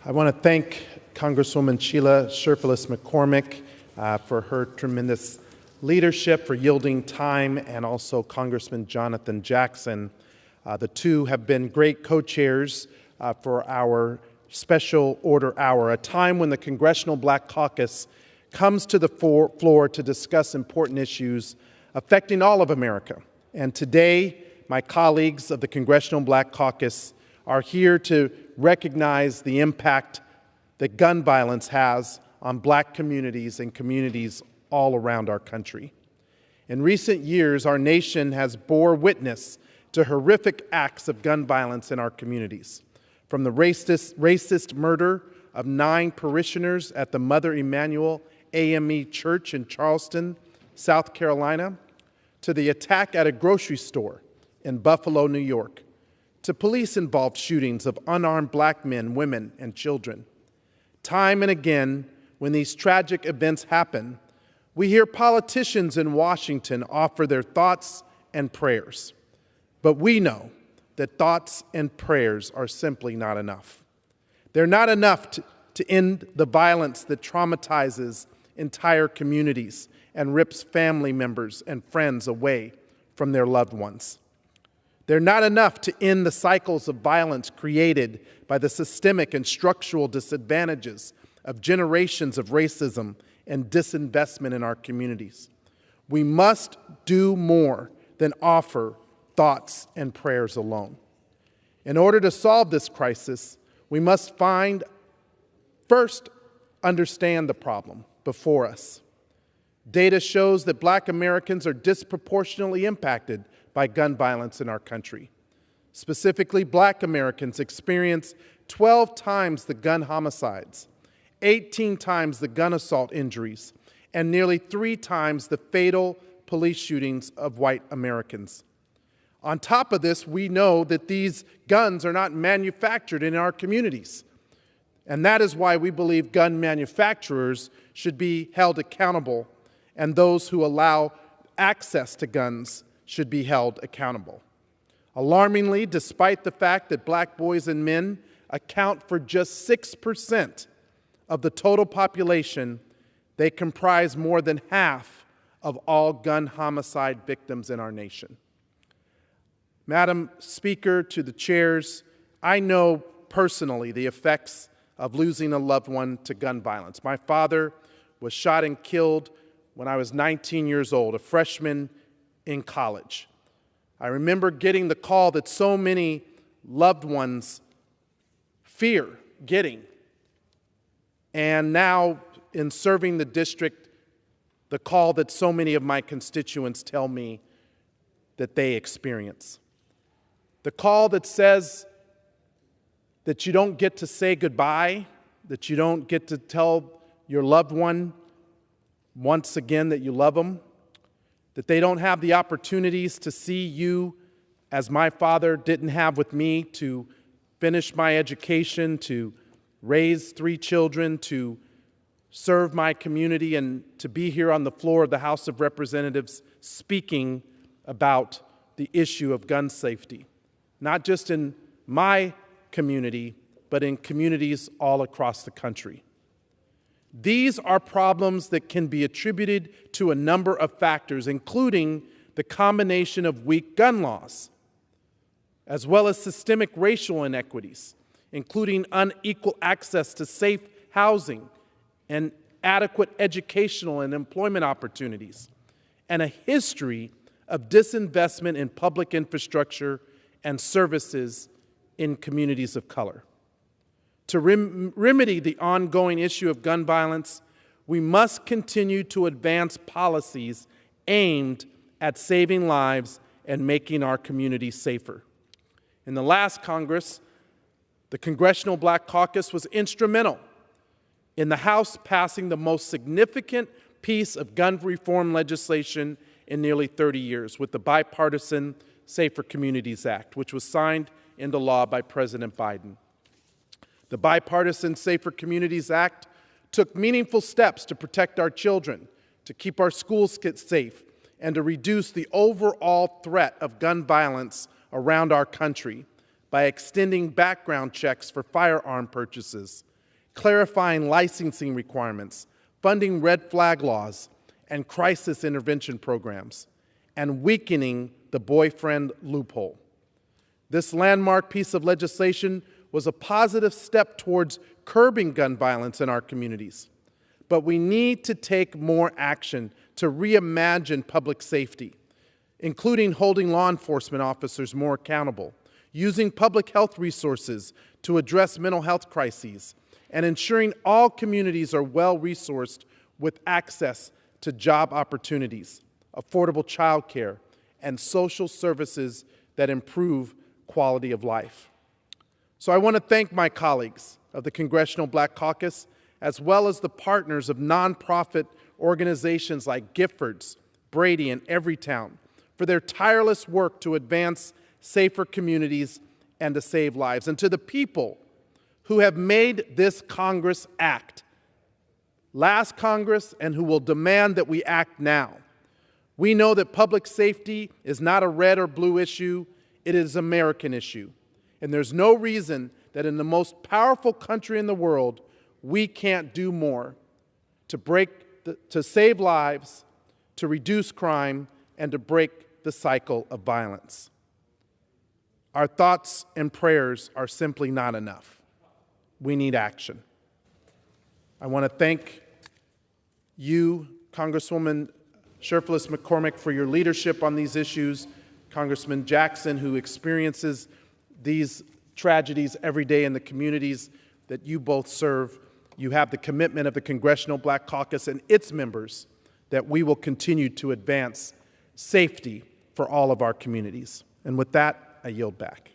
I want to thank Congresswoman Sheila Sherfilis McCormick for her tremendous leadership, for yielding time, and also Congressman Jonathan Jackson. The two have been great co-chairs for our special order hour, a time when the Congressional Black Caucus comes to the floor to discuss important issues affecting all of America. And today, my colleagues of the Congressional Black Caucus are here to recognize the impact that gun violence has on Black communities and communities all around our country. In recent years, our nation has bore witness to horrific acts of gun violence in our communities, from the racist murder of 9 parishioners at the Mother Emanuel AME Church in Charleston, South Carolina, to the attack at a grocery store in Buffalo, New York, to police-involved shootings of unarmed Black men, women, and children. Time and again, when these tragic events happen, we hear politicians in Washington offer their thoughts and prayers. But we know that thoughts and prayers are simply not enough. They're not enough to end the violence that traumatizes entire communities and rips family members and friends away from their loved ones. They're not enough to end the cycles of violence created by the systemic and structural disadvantages of generations of racism and disinvestment in our communities. We must do more than offer thoughts and prayers alone. In order to solve this crisis, we must first understand the problem before us. Data shows that Black Americans are disproportionately impacted by gun violence in our country. Specifically, Black Americans experience 12 times the gun homicides, 18 times the gun assault injuries, and nearly 3 times the fatal police shootings of white Americans. On top of this, we know that these guns are not manufactured in our communities. And that is why we believe gun manufacturers should be held accountable, and those who allow access to guns should be held accountable. Alarmingly, despite the fact that Black boys and men account for just 6% of the total population, they comprise more than half of all gun homicide victims in our nation. Madam Speaker, to the chairs, I know personally the effects of losing a loved one to gun violence. My father was shot and killed when I was 19 years old, a freshman in college. I remember getting the call that so many loved ones fear getting. And now, in serving the district, the call that so many of my constituents tell me that they experience. The call that says that you don't get to say goodbye, that you don't get to tell your loved one once again that you love them, that they don't have the opportunities to see you, as my father didn't have with me, to finish my education, to raise 3 children, to serve my community, and to be here on the floor of the House of Representatives speaking about the issue of gun safety, not just in my community, but in communities all across the country. These are problems that can be attributed to a number of factors, including the combination of weak gun laws, as well as systemic racial inequities, including unequal access to safe housing and adequate educational and employment opportunities, and a history of disinvestment in public infrastructure and services in communities of color. To remedy the ongoing issue of gun violence, we must continue to advance policies aimed at saving lives and making our communities safer. In the last Congress, the Congressional Black Caucus was instrumental in the House passing the most significant piece of gun reform legislation in nearly 30 years with the bipartisan Safer Communities Act, which was signed into law by President Biden. The bipartisan Safer Communities Act took meaningful steps to protect our children, to keep our schools safe, and to reduce the overall threat of gun violence around our country by extending background checks for firearm purchases, clarifying licensing requirements, funding red flag laws and crisis intervention programs, and weakening the boyfriend loophole. This landmark piece of legislation was a positive step towards curbing gun violence in our communities. But we need to take more action to reimagine public safety, including holding law enforcement officers more accountable, using public health resources to address mental health crises, and ensuring all communities are well-resourced with access to job opportunities, affordable childcare, and social services that improve quality of life. So I want to thank my colleagues of the Congressional Black Caucus, as well as the partners of nonprofit organizations like Giffords, Brady, and Everytown, for their tireless work to advance safer communities and to save lives. And to the people who have made this Congress act, last Congress, and who will demand that we act now. We know that public safety is not a red or blue issue, it is an American issue. And there's no reason that in the most powerful country in the world, we can't do more to save lives, to reduce crime, and to break the cycle of violence. Our thoughts and prayers are simply not enough. We need action. I want to thank you, Congresswoman Sheriff-List McCormick, for your leadership on these issues, Congressman Jackson, who experiences these tragedies every day in the communities that you both serve. You have the commitment of the Congressional Black Caucus and its members that we will continue to advance safety for all of our communities. And with that, I yield back.